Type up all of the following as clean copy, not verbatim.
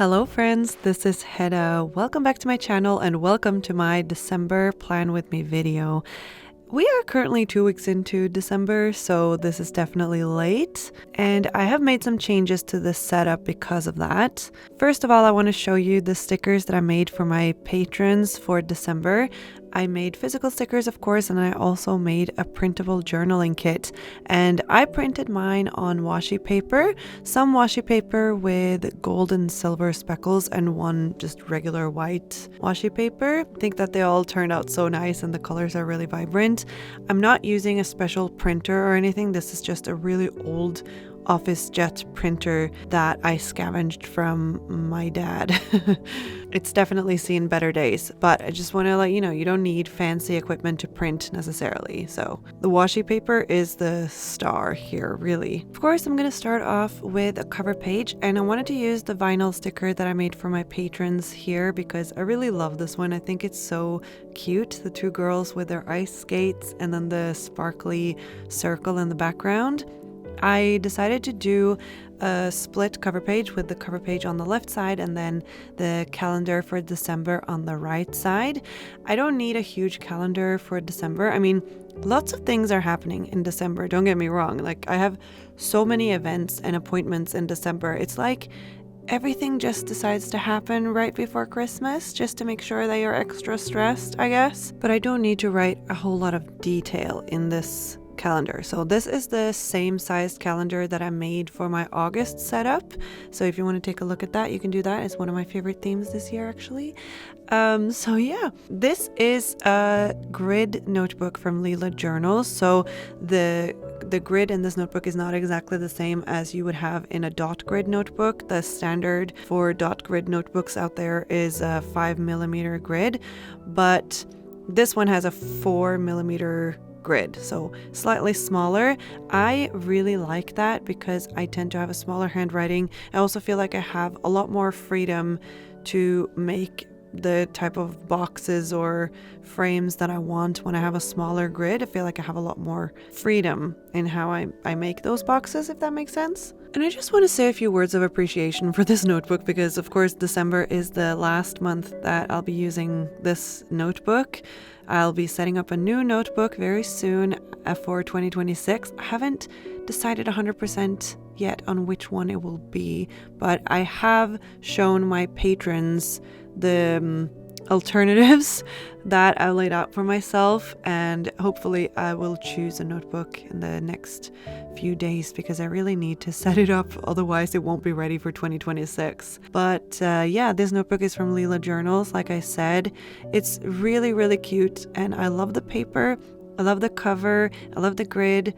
Hello friends, this is Hedda. Welcome back to my channel and welcome to my December plan with me video. We are currently 2 weeks into December, so this is definitely late, and I have made some changes to this setup because of that. First of all, I want to show you the stickers that I made for my patrons for December. I made physical stickers, of course, and I also made a printable journaling kit. And I printed mine on washi paper, some washi paper with gold and silver speckles, and one just regular white washi paper. I think that they all turned out so nice and the colors are really vibrant. I'm not using a special printer or anything. This is just a really old office jet printer that I scavenged from my dad. It's definitely seen better days, but I just want to let you know, you don't need fancy equipment to print necessarily. So the washi paper is the star here, really. Of course, I'm going to start off with a cover page, and I wanted to use the vinyl sticker that I made for my patrons here because I really love this one. I think it's so cute. The two girls with their ice skates and then the sparkly circle in the background. I decided to do a split cover page with the cover page on the left side and then the calendar for December on the right side. I don't need a huge calendar for December. I mean, lots of things are happening in December, don't get me wrong. Like, I have so many events and appointments in December. It's like everything just decides to happen right before Christmas just to make sure that you're extra stressed, I guess. But I don't need to write a whole lot of detail in this calendar. So this is the same sized calendar that I made for my August setup. So if you want to take a look at that, you can do that. It's one of my favorite themes this year, actually. So yeah, this is a grid notebook from Lila Journals. So the grid in this notebook is not exactly the same as you would have in a dot grid notebook. The standard for dot grid notebooks out there is a 5mm grid, but this one has a 4mm grid, so slightly smaller. I really like that because I tend to have a smaller handwriting. I also feel like I have a lot more freedom to make the type of boxes or frames that I want when I have a smaller grid. I feel like I have a lot more freedom in how I make those boxes, if that makes sense. And I just want to say a few words of appreciation for this notebook because, of course, December is the last month that I'll be using this notebook. I'll be setting up a new notebook very soon for 2026. I haven't decided 100% yet on which one it will be, but I have shown my patrons the alternatives that I laid out for myself, and hopefully I will choose a notebook in the next few days because I really need to set it up, otherwise it won't be ready for 2026. But yeah, this notebook is from Lila Journals. Like I said, it's really cute, and I love the paper, I love the cover, I love the grid.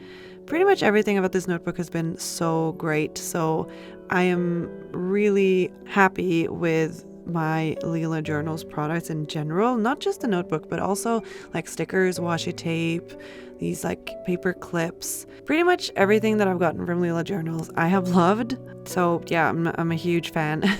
Pretty much everything about this notebook has been so great, so I am really happy with my Lila Journals products in general, not just the notebook, but also like stickers, washi tape, these like paper clips. Pretty much everything that I've gotten from Lila Journals I have loved. So yeah, I'm a huge fan.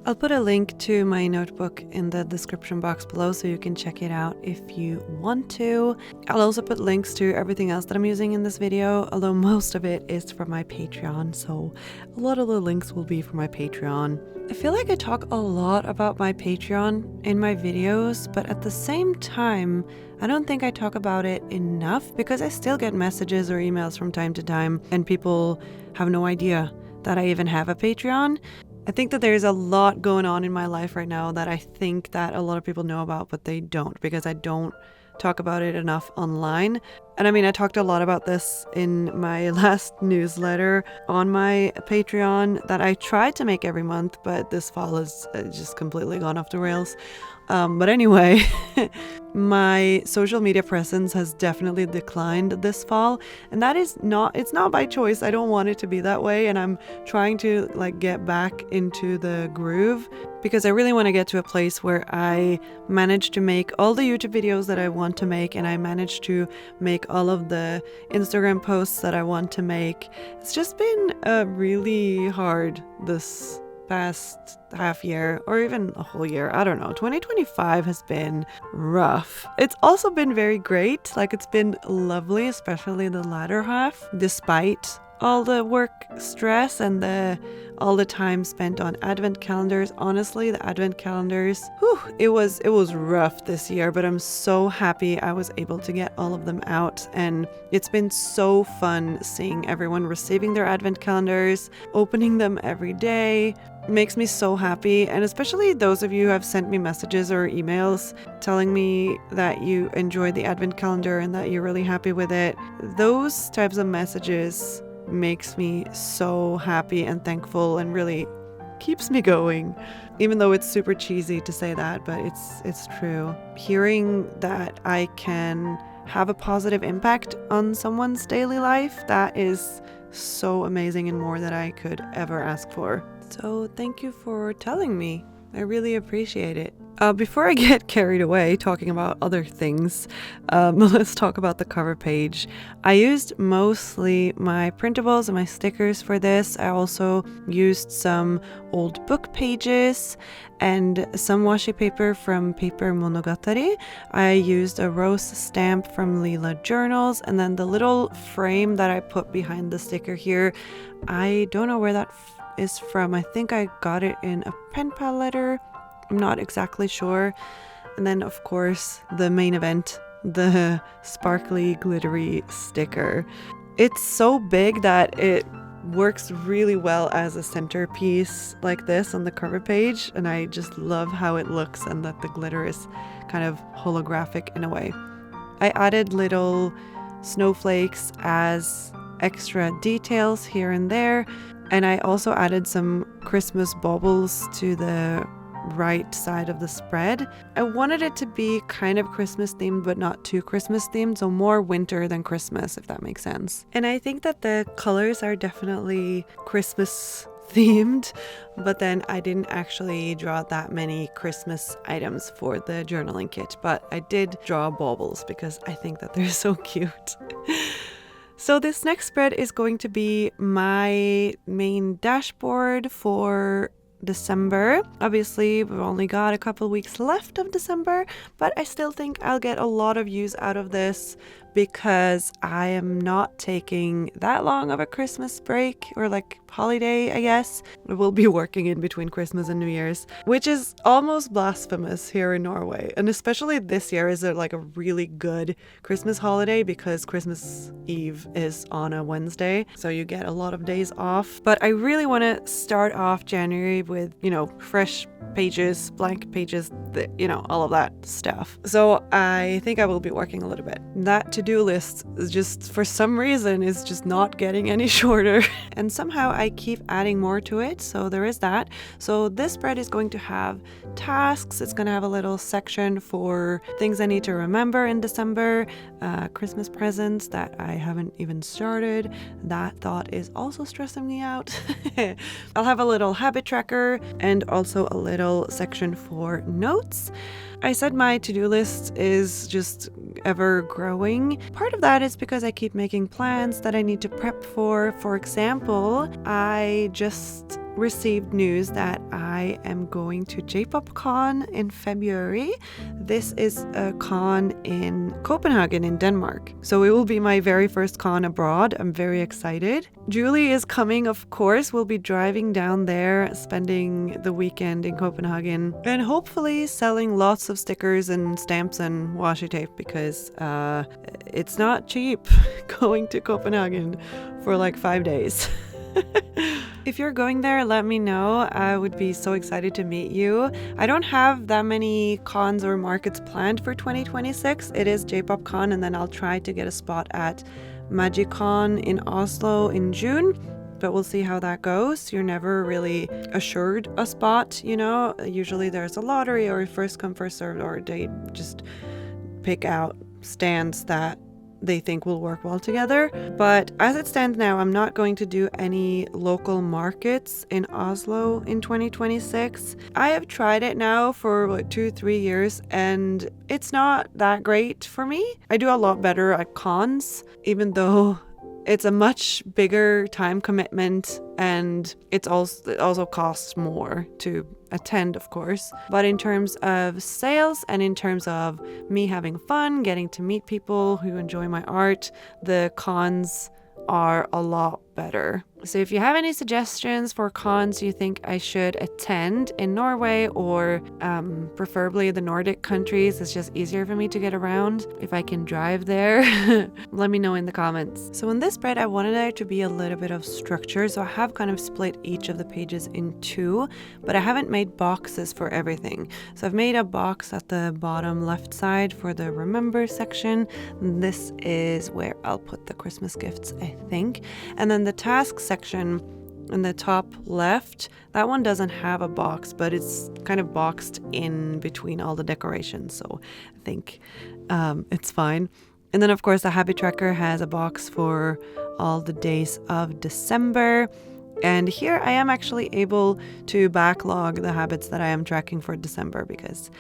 I'll put a link to my notebook in the description box below so you can check it out if you want to. I'll also put links to everything else that I'm using in this video, although most of it is from my Patreon, so a lot of the links will be from my Patreon. I feel like I talk a lot about my Patreon in my videos, but at the same time, I don't think I talk about it enough because I still get messages or emails from time to time and people have no idea that I even have a Patreon. I think that there's a lot going on in my life right now that I think that a lot of people know about, but they don't because I don't talk about it enough online. And I mean, I talked a lot about this in my last newsletter on my Patreon that I try to make every month, but this fall has just completely gone off the rails. But anyway, my social media presence has definitely declined this fall, and that is it's not by choice. I don't want it to be that way, and I'm trying to like get back into the groove because I really want to get to a place where I manage to make all the YouTube videos that I want to make, and I manage to make all of the Instagram posts that I want to make. It's just been really hard this past half year or even a whole year. I don't know. 2025 has been rough. It's also been very great. Like, it's been lovely, especially the latter half, despite all the work stress and all the time spent on advent calendars. Honestly, the advent calendars, it was rough this year, but I'm so happy I was able to get all of them out. And it's been so fun seeing everyone receiving their advent calendars, opening them every day. It makes me so happy. And especially those of you who have sent me messages or emails telling me that you enjoyed the advent calendar and that you're really happy with it. Those types of messages makes me so happy and thankful and really keeps me going, even though it's super cheesy to say that, but it's true. Hearing that I can have a positive impact on someone's daily life, that is so amazing and more than I could ever ask for. So thank you for telling me. I really appreciate it. Before I get carried away talking about other things, let's talk about the cover page. I used mostly my printables and my stickers for this. I also used some old book pages and some washi paper from Paper Monogatari. I used a rose stamp from Lila Journals, and then the little frame that I put behind the sticker here, I don't know where that is from. I think I got it in a pen pal letter. I'm not exactly sure. And then of course the main event, the sparkly glittery sticker. It's so big that it works really well as a centerpiece like this on the cover page, and I just love how it looks and that the glitter is kind of holographic in a way. I added little snowflakes as extra details here and there, and I also added some Christmas baubles to the right side of the spread. I wanted it to be kind of Christmas themed, but not too Christmas themed, so more winter than Christmas, if that makes sense. And I think that the colors are definitely Christmas themed, but then I didn't actually draw that many Christmas items for the journaling kit, but I did draw baubles because I think that they're so cute. So this next spread is going to be my main dashboard for December. Obviously, we've only got a couple weeks left of December, but I still think I'll get a lot of use out of this because I am not taking that long of a Christmas break or like holiday, I guess. I will be working in between Christmas and New Year's, which is almost blasphemous here in Norway. And especially this year is like a really good Christmas holiday because Christmas Eve is on a Wednesday. So you get a lot of days off. But I really want to start off January with, fresh pages, blank pages, all of that stuff. So I think I will be working a little bit. That to-do list is just, for some reason, is just not getting any shorter. And somehow I keep adding more to it. So there is that. So this spread is going to have tasks. It's going to have a little section for things I need to remember in December, Christmas presents that I haven't even started. That thought is also stressing me out. I'll have a little habit tracker and also a little section for notes. I said my to-do list is just ever growing. Part of that is because I keep making plans that I need to prep for. For example, I just received news that I am going to J-Pop Con in February. This is a con in Copenhagen in Denmark. So it will be my very first con abroad. I'm very excited. Julie is coming, of course. We'll be driving down there, spending the weekend in Copenhagen, and hopefully selling lots of stickers and stamps and washi tape because it's not cheap going to Copenhagen for like 5 days. If you're going there, let me know. I would be so excited to meet you. I don't have that many cons or markets planned for 2026. It is J-Pop Con, and then I'll try to get a spot at Magicon in Oslo in June. But we'll see how that goes. You're never really assured a spot, Usually there's a lottery or a first come, first served, or they just pick out stands that they think will work well together. But as it stands now, I'm not going to do any local markets in Oslo in 2026. I have tried it now for 2-3 years and it's not that great for me. I do a lot better at cons, even though it's a much bigger time commitment and it also costs more to attend, of course. But in terms of sales and in terms of me having fun, getting to meet people who enjoy my art, the cons are a lot better. So if you have any suggestions for cons you think I should attend in Norway, or preferably the Nordic countries, it's just easier for me to get around if I can drive there, let me know in the comments. So in this spread I wanted there to be a little bit of structure, so I have kind of split each of the pages in two, but I haven't made boxes for everything. So I've made a box at the bottom left side for the remember section. This is where I'll put the Christmas gifts, I think. And then the task section in the top left, that one doesn't have a box, but it's kind of boxed in between all the decorations, so I think it's fine. And then of course the habit tracker has a box for all the days of December. And here I am actually able to backlog the habits that I am tracking for December because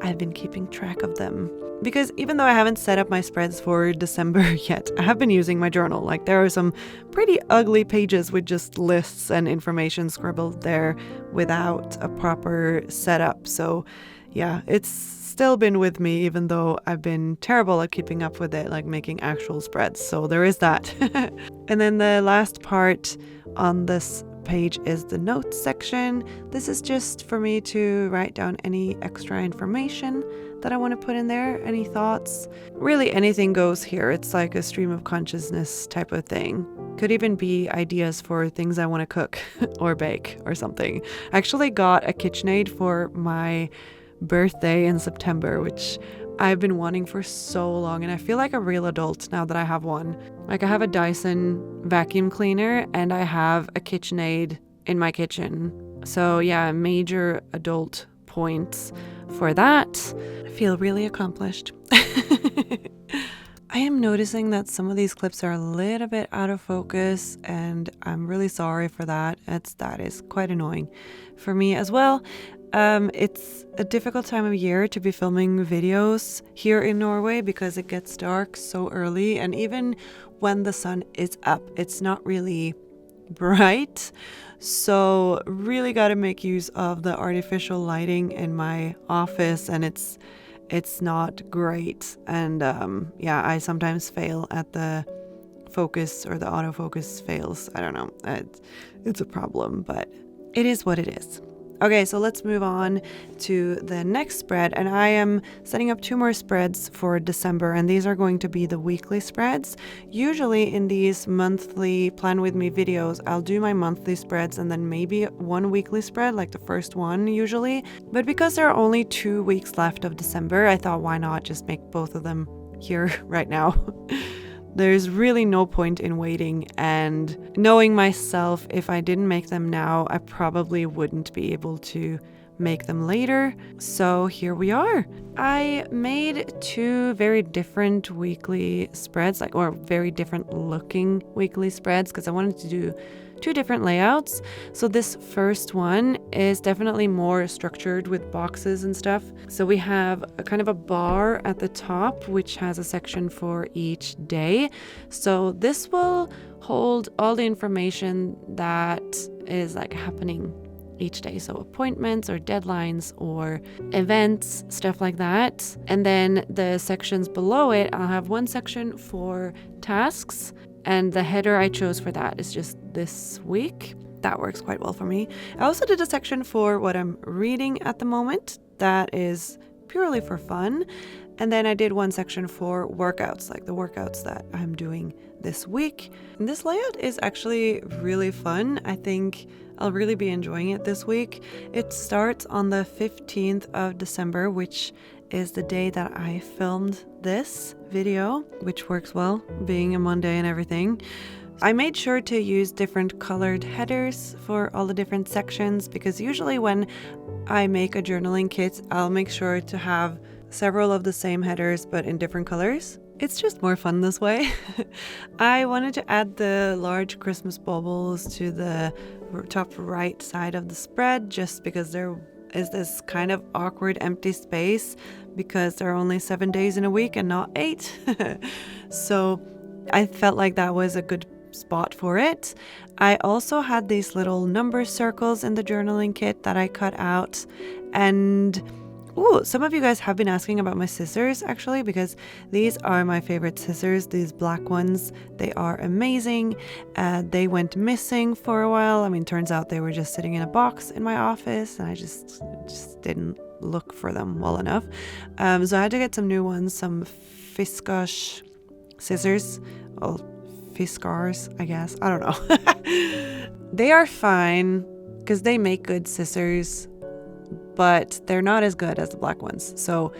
I've been keeping track of them. Because even though I haven't set up my spreads for December yet, I have been using my journal. Like, there are some pretty ugly pages with just lists and information scribbled there without a proper setup. So yeah, it's still been with me, even though I've been terrible at keeping up with it, like making actual spreads. So there is that. And then the last part on this page is the notes section. This is just for me to write down any extra information that I want to put in there, any thoughts. Really anything goes here. It's like a stream of consciousness type of thing. Could even be ideas for things I want to cook or bake or something. I actually got a KitchenAid for my birthday in September, which I've been wanting for so long, and I feel like a real adult now that I have one. Like, I have a Dyson vacuum cleaner and I have a KitchenAid in my kitchen. So yeah, major adult points for that. I feel really accomplished. I am noticing that some of these clips are a little bit out of focus, and I'm really sorry for that. That is quite annoying for me as well. It's a difficult time of year to be filming videos here in Norway because it gets dark so early, and even when the sun is up, it's not really bright. So really got to make use of the artificial lighting in my office, and it's not great. And yeah, I sometimes fail at the focus, or the autofocus fails. I don't know. It's a problem, but it is what it is. Okay, so let's move on to the next spread, and I am setting up 2 more spreads for December, and these are going to be the weekly spreads. Usually in these monthly Plan With Me videos, I'll do my monthly spreads and then maybe 1 weekly spread, like the first one usually. But because there are only 2 weeks left of December, I thought, why not just make both of them here right now? There's really no point in waiting, and knowing myself, if I didn't make them now, I probably wouldn't be able to make them later. So here we are. I made 2 very different weekly spreads, or very different looking weekly spreads, because I wanted to do 2 different layouts. So this first one is definitely more structured with boxes and stuff. So we have a kind of a bar at the top, which has a section for each day. So this will hold all the information that is like happening each day. So appointments or deadlines or events, stuff like that. And then the sections below it, I'll have one section for tasks. And the header I chose for that is just this week. That works quite well for me. I also did a section for what I'm reading at the moment. That is purely for fun. And then I did one section for workouts, like the workouts that I'm doing this week. And this layout is actually really fun. I think I'll really be enjoying it this week. It starts on the 15th of December, which is the day that I filmed this video, which works well, being a Monday and everything. I made sure to use different colored headers for all the different sections, because usually when I make a journaling kit, I'll make sure to have several of the same headers but in different colors. It's just more fun this way. I wanted to add the large Christmas baubles to the top right side of the spread, just because there is this kind of awkward empty space, because there are only 7 days in a week and not 8. So I felt like that was a good spot for it. I also had these little number circles in the journaling kit that I cut out, and Ooh, some of you guys have been asking about my scissors actually, because these are my favorite scissors, these black ones. They are amazing. They went missing for a while. I mean, turns out they were just sitting in a box in my office and I just didn't look for them well enough. So I had to get some new ones, some Fiskars scissors. Well, Fiskars, I guess. I don't know. They are fine because they make good scissors, but they're not as good as the black ones. So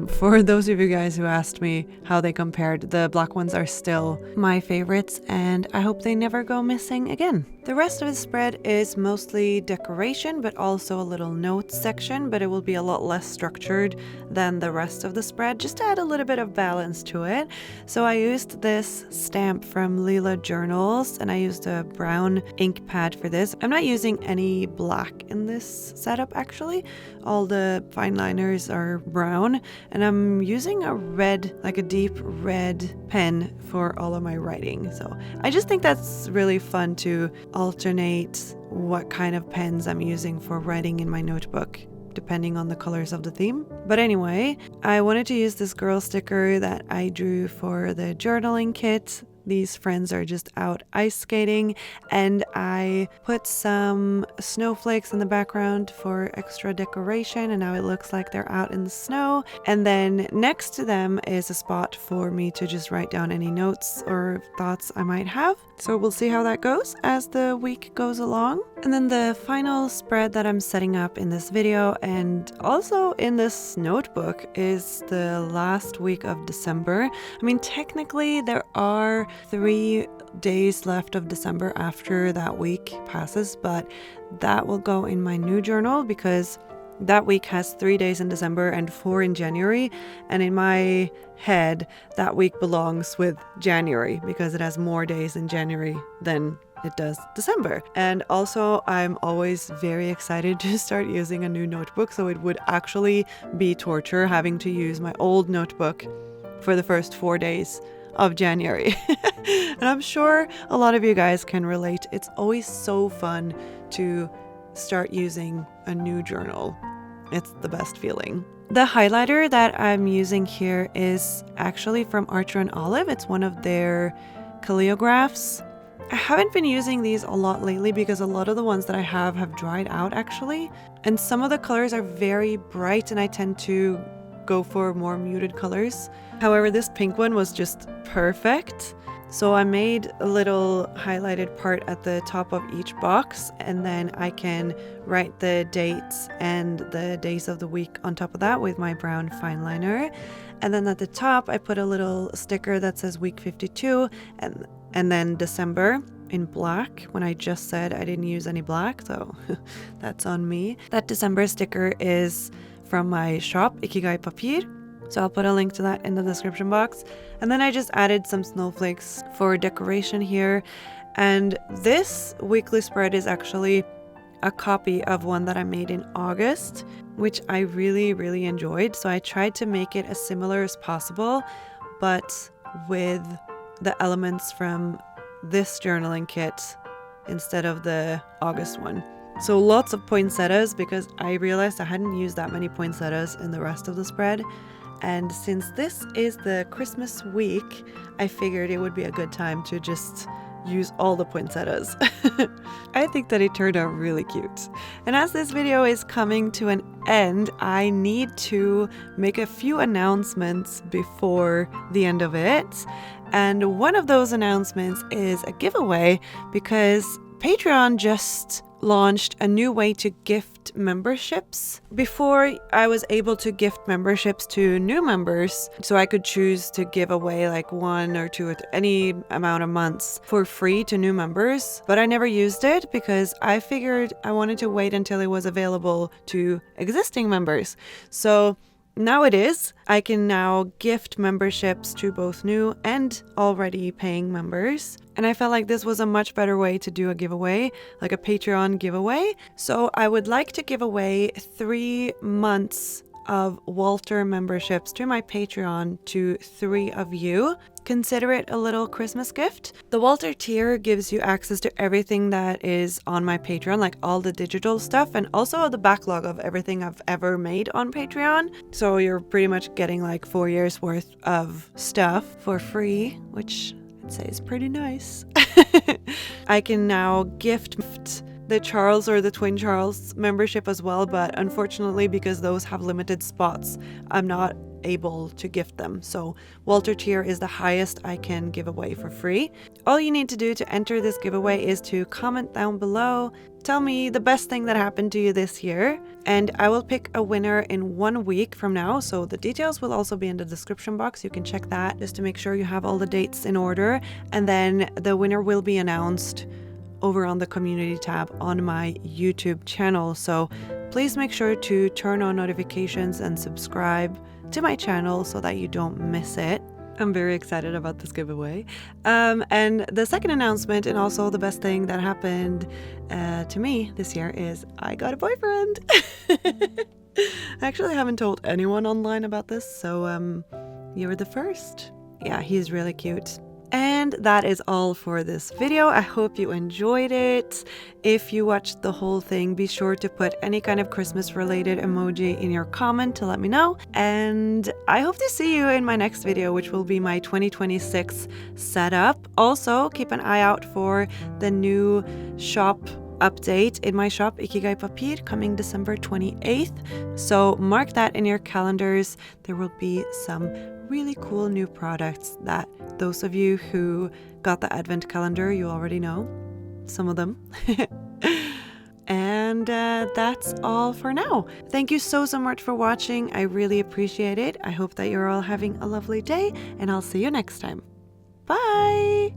for those of you guys who asked me how they compared, the black ones are still my favorites, and I hope they never go missing again. The rest of the spread is mostly decoration, but also a little notes section, but it will be a lot less structured than the rest of the spread, just to add a little bit of balance to it. So I used this stamp from Lila Journals, and I used a brown ink pad for this. I'm not using any black in this setup actually. All the fine liners are brown, and I'm using a red, like a deep red pen for all of my writing. So I just think that's really fun to alternate what kind of pens I'm using for writing in my notebook, depending on the colors of the theme. But anyway, I wanted to use this girl sticker that I drew for the journaling kit. These friends are just out ice skating, and I put some snowflakes in the background for extra decoration, and now it looks like they're out in the snow. And then next to them is a spot for me to just write down any notes or thoughts I might have. So we'll see how that goes as the week goes along. And then the final spread that I'm setting up in this video and also in this notebook is the last week of December. I mean, technically there are 3 days left of December after that week passes, but that will go in my new journal because that week has 3 days in December and 4 in January, and in my head that week belongs with January because it has more days in January than it does December. And also I'm always very excited to start using a new notebook, so it would actually be torture having to use my old notebook for the first 4 days of January. And I'm sure a lot of you guys can relate. It's always so fun to start using a new journal. It's the best feeling. The highlighter that I'm using here is actually from Archer and Olive. It's one of their Calligraphs. I haven't been using these a lot lately because a lot of the ones that I have dried out actually. And some of the colors are very bright and I tend to go for more muted colors. However, this pink one was just perfect. So I made a little highlighted part at the top of each box, and then I can write the dates and the days of the week on top of that with my brown fine liner. And then at the top, I put a little sticker that says week 52 and then December in black, when I just said I didn't use any black, so that's on me. That December sticker is from my shop, Ikigai Papir. So I'll put a link to that in the description box. And then I just added some snowflakes for decoration here. And this weekly spread is actually a copy of one that I made in August, which I really, really enjoyed. So I tried to make it as similar as possible, but with the elements from this journaling kit instead of the August one. So lots of poinsettias because I realized I hadn't used that many poinsettias in the rest of the spread. And since this is the Christmas week, I figured it would be a good time to just use all the poinsettias. I think that it turned out really cute. And as this video is coming to an end, I need to make a few announcements before the end of it. And one of those announcements is a giveaway because Patreon just launched a new way to gift memberships. Before, I was able to gift memberships to new members, so I could choose to give away like 1 or 2 or any amount of months for free to new members, but I never used it because I figured I wanted to wait until it was available to existing members. So now it is. I can now gift memberships to both new and already paying members. And I felt like this was a much better way to do a giveaway, like a Patreon giveaway. So I would like to give away 3 months of Walter memberships to my Patreon to 3 of you. consider it a little Christmas gift. The Walter tier gives you access to everything that is on my Patreon, like all the digital stuff, and also the backlog of everything I've ever made on Patreon. So you're pretty much getting like 4 years worth of stuff for free, which I'd say is pretty nice. I can now gift the Charles or the Twin Charles membership as well, but unfortunately, because those have limited spots, I'm not able to gift them. So Walter tier is the highest I can give away for free. All you need to do to enter this giveaway is to comment down below, tell me the best thing that happened to you this year, and I will pick a winner in 1 week from now. So the details will also be in the description box. You can check that just to make sure you have all the dates in order, and then the winner will be announced over on the community tab on my YouTube channel. So please make sure to turn on notifications and subscribe to my channel so that you don't miss it. I'm very excited about this giveaway. And the second announcement, and also the best thing that happened to me this year, is I got a boyfriend. I actually haven't told anyone online about this, so you're the first. Yeah, he's really cute. And that is all for this video. I hope you enjoyed it. If you watched the whole thing, be sure to put any kind of Christmas related emoji in your comment to let me know. And I hope to see you in my next video, which will be my 2026 setup. Also, keep an eye out for the new shop update in my shop Ikigai Papir coming December 28th. So mark that in your calendars. There will be some really cool new products that those of you who got the advent calendar, you already know some of them. And that's all for now. Thank you so much for watching. I really appreciate it. I hope that you're all having a lovely day, and I'll see you next time. Bye!